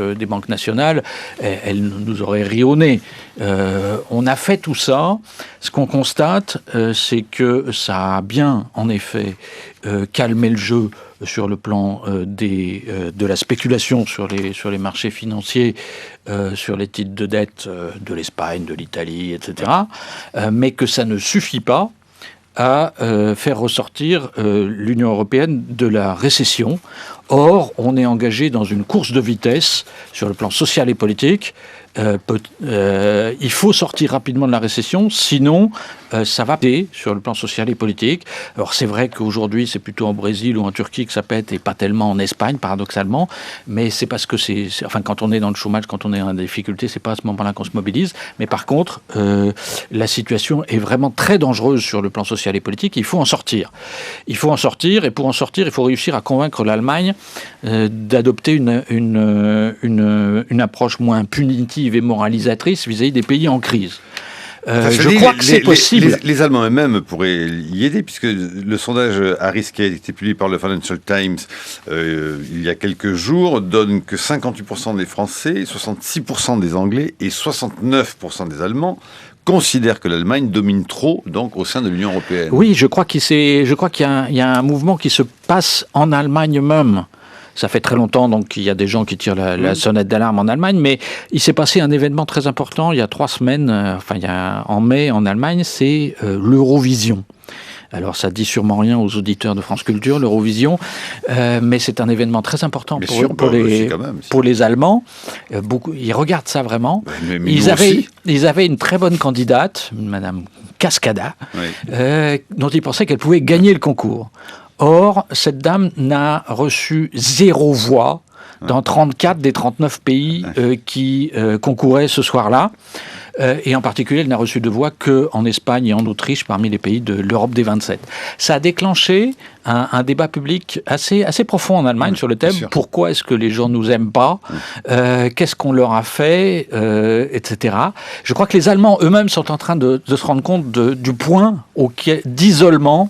[SPEAKER 3] nationales, elle nous aurait ri au nez. On a fait tout ça. Ce qu'on constate, c'est que ça a bien, en effet, calmé le jeu sur le plan de la spéculation sur les marchés financiers, sur les titres de dette de l'Espagne, de l'Italie, etc. Mais que ça ne suffit pas à faire ressortir l'Union européenne de la récession. Or, on est engagé dans une course de vitesse sur le plan social et politique. Il faut sortir rapidement de la récession, sinon ça va péter sur le plan social et politique. Alors c'est vrai qu'aujourd'hui c'est plutôt en Brésil ou en Turquie que ça pète et pas tellement en Espagne paradoxalement, mais c'est parce que enfin quand on est dans le chômage, quand on est en difficulté, c'est pas à ce moment-là qu'on se mobilise. Mais par contre, la situation est vraiment très dangereuse sur le plan social et politique. Il faut en sortir. Il faut en sortir, et pour en sortir, il faut réussir à convaincre l'Allemagne d'adopter une approche moins punitive et moralisatrice vis-à-vis des pays en crise. Je crois que c'est possible.
[SPEAKER 1] Les Allemands eux-mêmes pourraient y aider, puisque le sondage Harris qui a été publié par le Financial Times il y a quelques jours donne que 58% des Français, 66% des Anglais et 69% des Allemands considèrent que l'Allemagne domine trop donc au sein de l'Union européenne.
[SPEAKER 3] Oui, je crois qu'il y a un mouvement qui se passe en Allemagne même. Ça fait très longtemps, donc il y a des gens qui tirent la sonnette d'alarme en Allemagne, mais il s'est passé un événement très important il y a 3 semaines, en mai en Allemagne, c'est l'Eurovision. Alors ça dit sûrement rien aux auditeurs de France Culture, l'Eurovision, mais c'est un événement très important pour les Allemands. Ils regardent ça vraiment.
[SPEAKER 1] Mais
[SPEAKER 3] ils avaient une très bonne candidate, Madame Cascada, dont ils pensaient qu'elle pouvait gagner le concours. Or, cette dame n'a reçu 0 voix dans 34 des 39 pays qui concouraient ce soir-là. Et en particulier, elle n'a reçu de voix qu'en Espagne et en Autriche, parmi les pays de l'Europe des 27. Ça a déclenché un débat public assez profond en Allemagne sur le thème « Pourquoi est-ce que les gens ne nous aiment pas Qu'est-ce qu'on leur a fait etc. » Je crois que les Allemands eux-mêmes sont en train de se rendre compte du point d'isolement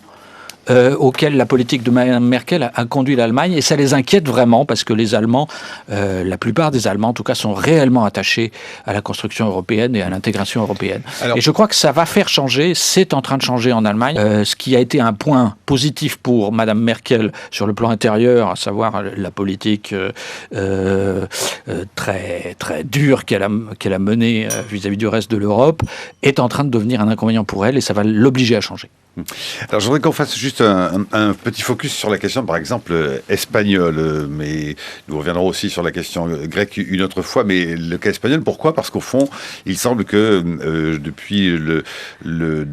[SPEAKER 3] auquel la politique de Mme Merkel a conduit l'Allemagne, et ça les inquiète vraiment parce que les Allemands, la plupart des Allemands en tout cas, sont réellement attachés à la construction européenne et à l'intégration européenne. Et je crois que ça va faire changer, c'est en train de changer en Allemagne, ce qui a été un point positif pour Mme Merkel sur le plan intérieur, à savoir la politique très, très dure qu'elle a menée vis-à-vis du reste de l'Europe, est en train de devenir un inconvénient pour elle, et ça va l'obliger à changer.
[SPEAKER 1] Alors, je voudrais qu'on fasse juste un petit focus sur la question, par exemple, espagnole. Mais nous reviendrons aussi sur la question grecque une autre fois. Mais le cas espagnol, pourquoi ? Parce qu'au fond, il semble que depuis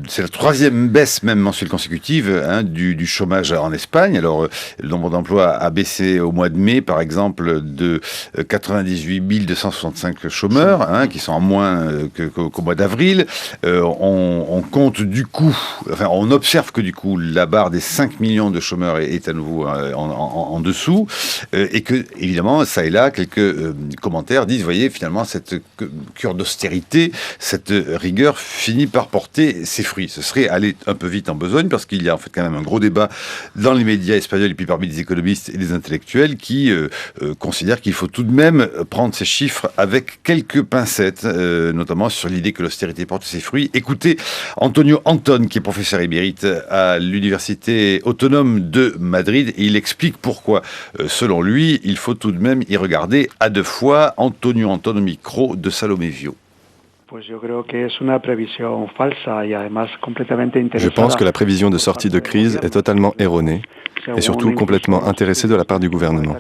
[SPEAKER 1] c'est la 3e baisse même mensuelle consécutive du chômage en Espagne. Alors, le nombre d'emplois a baissé au mois de mai, par exemple, de 98 265 chômeurs, qui sont en moins qu'au mois d'avril. On compte du coup, on observe que du coup la barre des 5 millions de chômeurs est à nouveau en dessous, et que évidemment ça et là quelques commentaires disent, voyez, finalement cette cure d'austérité, cette rigueur finit par porter ses fruits. Ce serait aller un peu vite en besogne, parce qu'il y a en fait quand même un gros débat dans les médias espagnols et puis parmi les économistes et les intellectuels qui considèrent qu'il faut tout de même prendre ces chiffres avec quelques pincettes, notamment sur l'idée que l'austérité porte ses fruits. Écoutez Antonio Anton, qui est professeur émérite à l'Université autonome de Madrid, et il explique pourquoi, selon lui, il faut tout de même y regarder à 2 fois. Antonio Anton au micro de Salomé Vio.
[SPEAKER 5] Je pense que la prévision de sortie de crise est totalement erronée et surtout complètement intéressée de la part du gouvernement.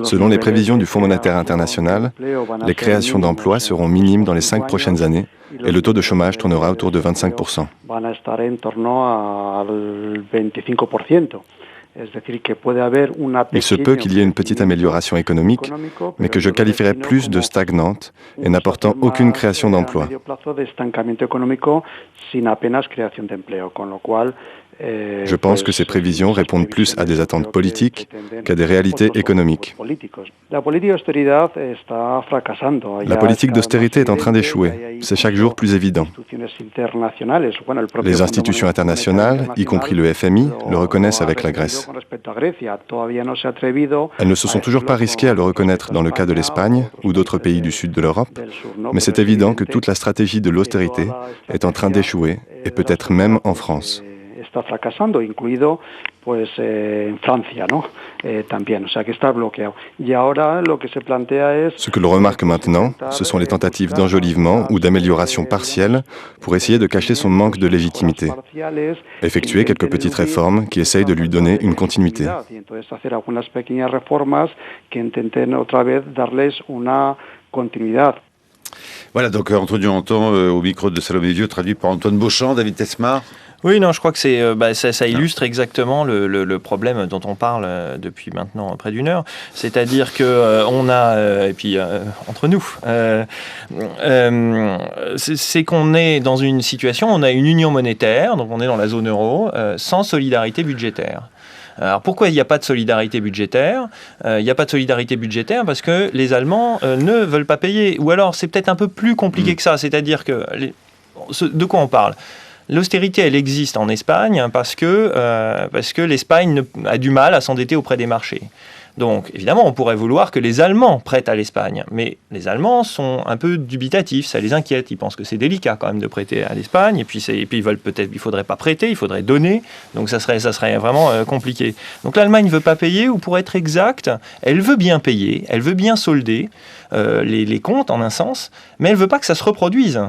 [SPEAKER 5] Selon les prévisions du Fonds monétaire international, les créations d'emplois seront minimes dans les 5 prochaines années et le taux de chômage tournera autour de 25%. Il se peut qu'il y ait une petite amélioration économique, mais que je qualifierais plus de stagnante et n'apportant aucune création d'emplois. Je pense que ces prévisions répondent plus à des attentes politiques qu'à des réalités économiques. La politique d'austérité est en train d'échouer. C'est chaque jour plus évident. Les institutions internationales, y compris le FMI, le reconnaissent avec la Grèce. Elles ne se sont toujours pas risquées à le reconnaître dans le cas de l'Espagne ou d'autres pays du sud de l'Europe, mais c'est évident que toute la stratégie de l'austérité est en train d'échouer, et peut-être même en France.
[SPEAKER 6] está fracasando, incluido pues en Francia, ¿no? También, o sea que está bloqueado. Y ahora lo que se plantea es...
[SPEAKER 5] Ce que l'on remarque maintenant, ce sont les tentatives d'enjolivement ou d'amélioration partielle pour essayer de cacher son manque de légitimité. Effectuer quelques petites réformes qui essayent de lui donner une continuité.
[SPEAKER 6] Y entonces hacer algunas pequeñas reformas que intenten otra vez darles una continuidad.
[SPEAKER 1] Voilà, donc entre Dieu entend au micro de Salomé Vieux, traduit par Antoine Beauchamp, David Tesmar.
[SPEAKER 2] Oui, non, je crois que ça illustre exactement le problème dont on parle depuis maintenant près d'une heure. C'est-à-dire que on a, et puis entre nous, c'est qu'on est dans une situation, on a une union monétaire, donc on est dans la zone euro, sans solidarité budgétaire. Alors pourquoi il n'y a pas de solidarité budgétaire ? Il n'y a pas de solidarité budgétaire parce que les Allemands ne veulent pas payer. Ou alors c'est peut-être un peu plus compliqué que ça, c'est-à-dire que... de quoi on parle ? L'austérité, elle existe en Espagne parce que l'Espagne a du mal à s'endetter auprès des marchés. Donc, évidemment, on pourrait vouloir que les Allemands prêtent à l'Espagne. Mais les Allemands sont un peu dubitatifs, ça les inquiète. Ils pensent que c'est délicat quand même de prêter à l'Espagne. Et puis ils veulent peut-être, il ne faudrait pas prêter, il faudrait donner. Donc, ça serait vraiment compliqué. Donc, l'Allemagne ne veut pas payer, ou pour être exact, elle veut bien payer, elle veut bien solder les comptes en un sens, mais elle ne veut pas que ça se reproduise.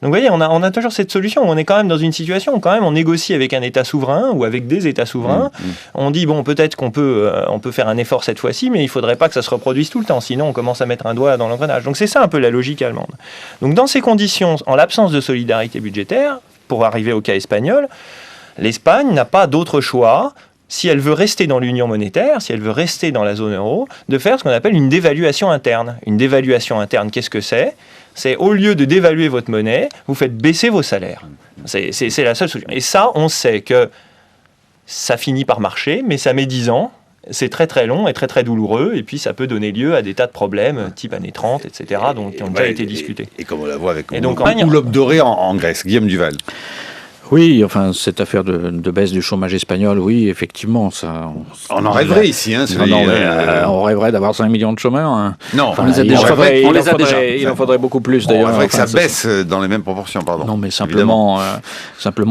[SPEAKER 2] Donc vous voyez, on a toujours cette solution. On est quand même dans une situation où quand même on négocie avec un État souverain ou avec des États souverains. On dit, bon, peut-être qu'on peut faire un effort cette fois-ci, mais il ne faudrait pas que ça se reproduise tout le temps. Sinon, on commence à mettre un doigt dans l'engrenage. Donc c'est ça un peu la logique allemande. Donc dans ces conditions, en l'absence de solidarité budgétaire, pour arriver au cas espagnol, l'Espagne n'a pas d'autre choix, si elle veut rester dans l'union monétaire, si elle veut rester dans la zone euro, de faire ce qu'on appelle une dévaluation interne. Une dévaluation interne, qu'est-ce que c'est ? C'est au lieu de dévaluer votre monnaie, vous faites baisser vos salaires. C'est la seule solution. Et ça, on sait que ça finit par marcher, mais ça met 10 ans. C'est très très long et très très douloureux. Et puis ça peut donner lieu à des tas de problèmes, type années 30, etc., donc, qui ont déjà été discutés.
[SPEAKER 1] Et comme on la voit avec
[SPEAKER 2] l'aube
[SPEAKER 1] dorée en Grèce, Guillaume Duval.
[SPEAKER 3] Oui, enfin, cette affaire de baisse du chômage espagnol, oui, effectivement, ça...
[SPEAKER 1] On en rêverait ici, hein.
[SPEAKER 3] On rêverait d'avoir 5 millions de chômeurs. Hein.
[SPEAKER 1] Non,
[SPEAKER 3] enfin, on les a déjà. Il en faudrait beaucoup plus, d'ailleurs.
[SPEAKER 1] On rêverait que ça baisse dans les mêmes proportions, pardon.
[SPEAKER 3] Non, mais simplement,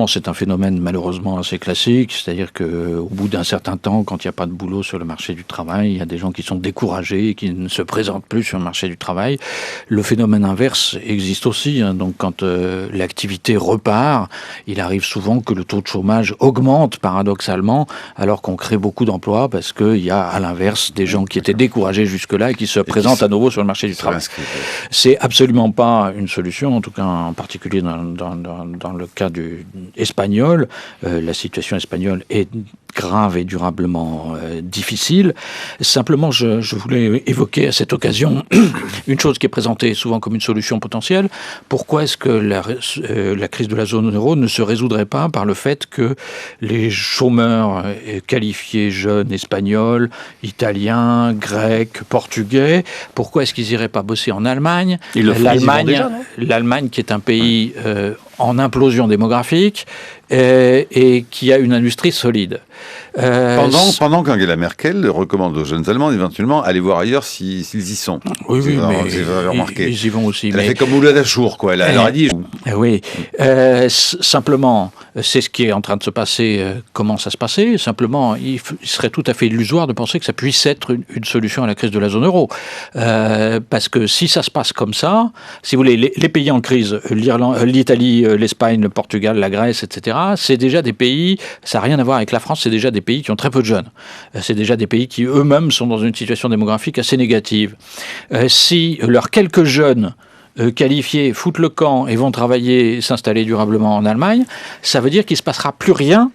[SPEAKER 3] c'est un phénomène malheureusement assez classique, c'est-à-dire qu'au bout d'un certain temps, quand il n'y a pas de boulot sur le marché du travail, il y a des gens qui sont découragés et qui ne se présentent plus sur le marché du travail. Le phénomène inverse existe aussi, hein. Donc quand l'activité repart, il arrive souvent que le taux de chômage augmente paradoxalement alors qu'on crée beaucoup d'emplois parce qu'il y a à l'inverse des gens qui étaient découragés jusque-là et qui se présentent à nouveau sur le marché du travail. C'est absolument pas une solution, en tout cas en particulier dans le cas espagnol. La situation espagnole est grave et durablement difficile. Simplement, je voulais évoquer à cette occasion une chose qui est présentée souvent comme une solution potentielle. Pourquoi est-ce que la crise de la zone euro ne se résoudrait pas par le fait que les chômeurs qualifiés jeunes espagnols, italiens, grecs, portugais, pourquoi est-ce qu'ils n'iraient pas bosser en Allemagne ? L'Allemagne qui est un pays en implosion démographique et qui a une industrie solide.
[SPEAKER 1] Pendant qu'Angela Merkel recommande aux jeunes Allemands éventuellement aller voir ailleurs s'ils y sont.
[SPEAKER 3] Oui, mais ils y vont aussi.
[SPEAKER 1] Elle a fait comme Oulad Achour, quoi. Elle leur a dit...
[SPEAKER 3] Oui. Simplement, c'est ce qui est en train de se passer, commence à se passer. Simplement, il serait tout à fait illusoire de penser que ça puisse être une solution à la crise de la zone euro. Parce que si ça se passe comme ça, si vous voulez, les pays en crise, l'Italie, l'Espagne, le Portugal, la Grèce, etc., c'est déjà des pays, ça n'a rien à voir avec la France, c'est déjà des pays qui ont très peu de jeunes. C'est déjà des pays qui eux-mêmes sont dans une situation démographique assez négative. Si leurs quelques jeunes qualifiés foutent le camp et vont travailler, s'installer durablement en Allemagne, ça veut dire qu'il ne se passera plus rien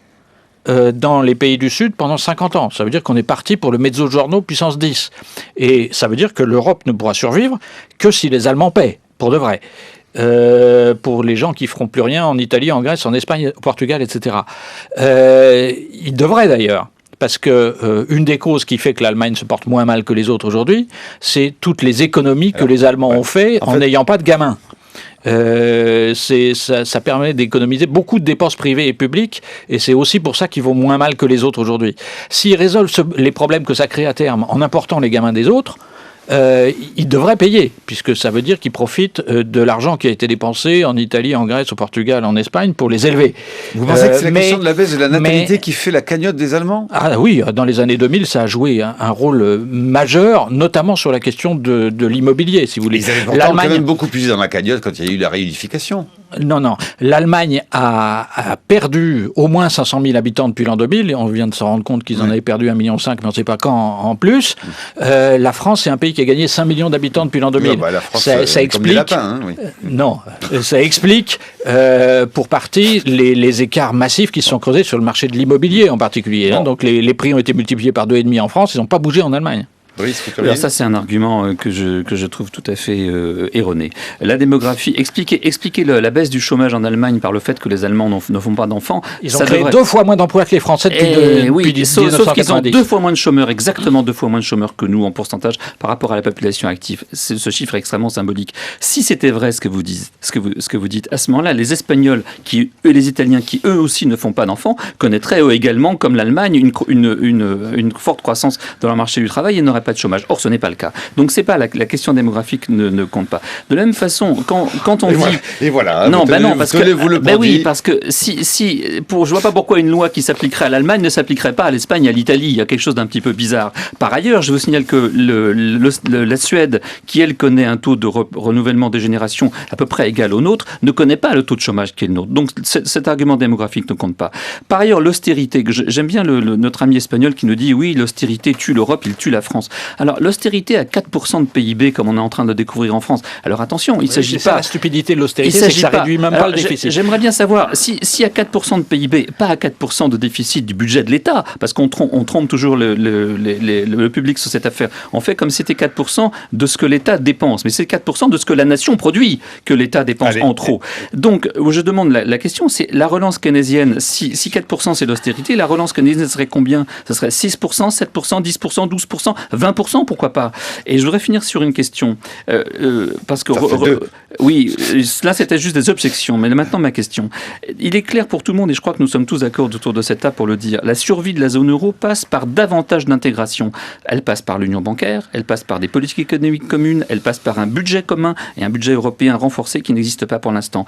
[SPEAKER 3] dans les pays du Sud pendant 50 ans. Ça veut dire qu'on est parti pour le mezzogiorno puissance 10. Et ça veut dire que l'Europe ne pourra survivre que si les Allemands paient, pour de vrai. Pour les gens qui feront plus rien en Italie, en Grèce, en Espagne, au Portugal, etc. Ils devraient d'ailleurs, parce que une des causes qui fait que l'Allemagne se porte moins mal que les autres aujourd'hui, c'est toutes les économies que les Allemands ont fait en n'ayant pas de gamins. Ça permet d'économiser beaucoup de dépenses privées et publiques, et c'est aussi pour ça qu'ils vont moins mal que les autres aujourd'hui. S'ils résolvent les problèmes que ça crée à terme en important les gamins des autres, il devrait payer, puisque ça veut dire qu'il profite de l'argent qui a été dépensé en Italie, en Grèce, au Portugal, en Espagne pour les élever.
[SPEAKER 1] Vous pensez que c'est la question de la baisse de la natalité qui fait la cagnotte des Allemands ?
[SPEAKER 3] Ah oui, dans les années 2000, ça a joué un rôle majeur, notamment sur la question de l'immobilier, si vous voulez.
[SPEAKER 1] Ils avaient pourtant quand même beaucoup puisé dans la cagnotte quand il y a eu la réunification.
[SPEAKER 3] Non. L'Allemagne a perdu au moins 500 000 habitants depuis l'an 2000. Et on vient de se rendre compte qu'ils en avaient perdu 1,5 million, mais on ne sait pas quand en plus. La France, c'est un pays qui a gagné 5 millions d'habitants depuis l'an 2000.
[SPEAKER 1] La France,
[SPEAKER 3] ça explique.
[SPEAKER 1] Comme les lapins, oui.
[SPEAKER 3] Non, ça explique pour partie les écarts massifs qui se sont creusés sur le marché de l'immobilier en particulier. Bon. Donc les prix ont été multipliés par 2,5 en France. Ils n'ont pas bougé en Allemagne.
[SPEAKER 4] Alors ça, c'est un argument que je trouve tout à fait erroné. La démographie, expliquer la baisse du chômage en Allemagne par le fait que les Allemands ne font pas d'enfants.
[SPEAKER 3] Ils ont créé 2 fois moins d'emplois que les Français depuis 1990.
[SPEAKER 4] Sauf qu'ils ont 2 fois moins de chômeurs, exactement 2 fois moins de chômeurs que nous en pourcentage par rapport à la population active. Ce chiffre est extrêmement symbolique. Si c'était vrai ce que vous dites, à ce moment-là, les Espagnols et les Italiens qui eux aussi ne font pas d'enfants connaîtraient eux également, comme l'Allemagne, une forte croissance dans leur marché du travail et n'auraient pas de chômage. Or, ce n'est pas le cas. Donc, c'est pas la question démographique ne compte pas. De la même façon, quand on dit...
[SPEAKER 1] Et voilà.
[SPEAKER 4] Non, parce que je vois pas pourquoi une loi qui s'appliquerait à l'Allemagne ne s'appliquerait pas à l'Espagne et à l'Italie. Il y a quelque chose d'un petit peu bizarre. Par ailleurs, je vous signale que la Suède, qui elle connaît un taux de renouvellement des générations à peu près égal au nôtre, ne connaît pas le taux de chômage qui est le nôtre. Donc, cet argument démographique ne compte pas. Par ailleurs, l'austérité, j'aime bien notre ami espagnol qui nous dit oui, l'austérité tue l'Europe, il tue la France. Alors, l'austérité à 4% de PIB, comme on est en train de découvrir en France. Alors, attention, il ne s'agit pas...
[SPEAKER 3] La stupidité de l'austérité, c'est que ça réduit même pas le déficit.
[SPEAKER 4] J'aimerais bien savoir, si à 4% de PIB, pas à 4% de déficit du budget de l'État, parce qu'on trompe toujours le public sur cette affaire, on fait comme si c'était 4% de ce que l'État dépense, mais c'est 4% de ce que la nation produit que l'État dépense en trop. Donc, je demande la question, c'est la relance keynésienne, si 4% c'est l'austérité, la relance keynésienne serait combien ? Ça serait 6%, 7%, 10%, 12%, 20%, pourquoi pas ? Et je voudrais finir sur une question, parce que... oui, là c'était juste des objections, mais maintenant ma question. Il est clair pour tout le monde, et je crois que nous sommes tous d'accord autour de cette table pour le dire, la survie de la zone euro passe par davantage d'intégration. Elle passe par l'union bancaire, elle passe par des politiques économiques communes, elle passe par un budget commun et un budget européen renforcé qui n'existe pas pour l'instant.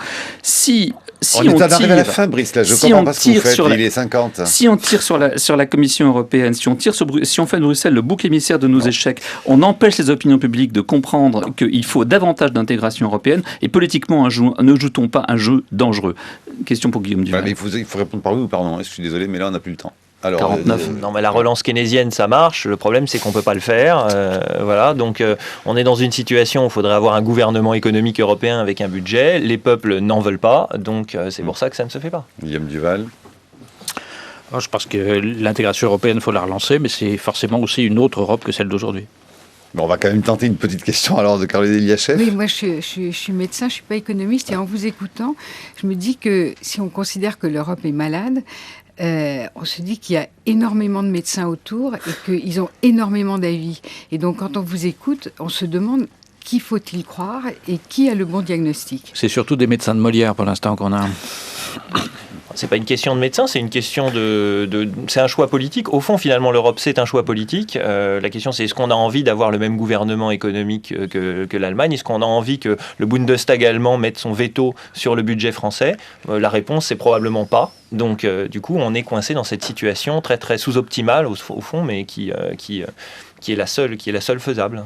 [SPEAKER 1] On est arrivé à la fin, Brice, là. Je comprends pas ce que vous faites, il est 50.
[SPEAKER 4] Si on tire sur la Commission européenne, si on fait de Bruxelles le bouc émissaire de nos échecs, on empêche les opinions publiques de comprendre qu'il faut davantage d'intégration européenne, et politiquement, ne joue-t-on pas un jeu dangereux ? Question pour Guillaume Duval.
[SPEAKER 1] Il faut répondre par oui ou par non. Je suis désolé, mais là, on n'a plus le temps. Alors,
[SPEAKER 2] 49. Non, mais la relance keynésienne, ça marche. Le problème, c'est qu'on ne peut pas le faire. Voilà. Donc, on est dans une situation où il faudrait avoir un gouvernement économique européen avec un budget. Les peuples n'en veulent pas. Donc, c'est pour ça que ça ne se fait pas.
[SPEAKER 1] Guillaume Duval.
[SPEAKER 3] Je pense que l'intégration européenne, il faut la relancer, mais c'est forcément aussi une autre Europe que celle d'aujourd'hui.
[SPEAKER 1] Bon, on va quand même tenter une petite question alors de Caroline Eliachev.
[SPEAKER 7] Oui, moi je suis médecin, je ne suis pas économiste, et en vous écoutant, je me dis que si on considère que l'Europe est malade, on se dit qu'il y a énormément de médecins autour et qu'ils ont énormément d'avis. Et donc quand on vous écoute, on se demande qui faut-il croire et qui a le bon diagnostic.
[SPEAKER 3] C'est surtout des médecins de Molière pour l'instant qu'on a.
[SPEAKER 2] C'est pas une question de médecin, c'est une question c'est un choix politique. Au fond, finalement, l'Europe, c'est un choix politique. La question, c'est est-ce qu'on a envie d'avoir le même gouvernement économique que l'Allemagne ? Est-ce qu'on a envie que le Bundestag allemand mette son veto sur le budget français ? La réponse, c'est probablement pas. Donc, du coup, on est coincé dans cette situation très, très sous-optimale, au fond, mais qui est la seule faisable.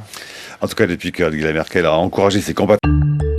[SPEAKER 1] En tout cas, depuis que Angela Merkel a encouragé ses compatriotes...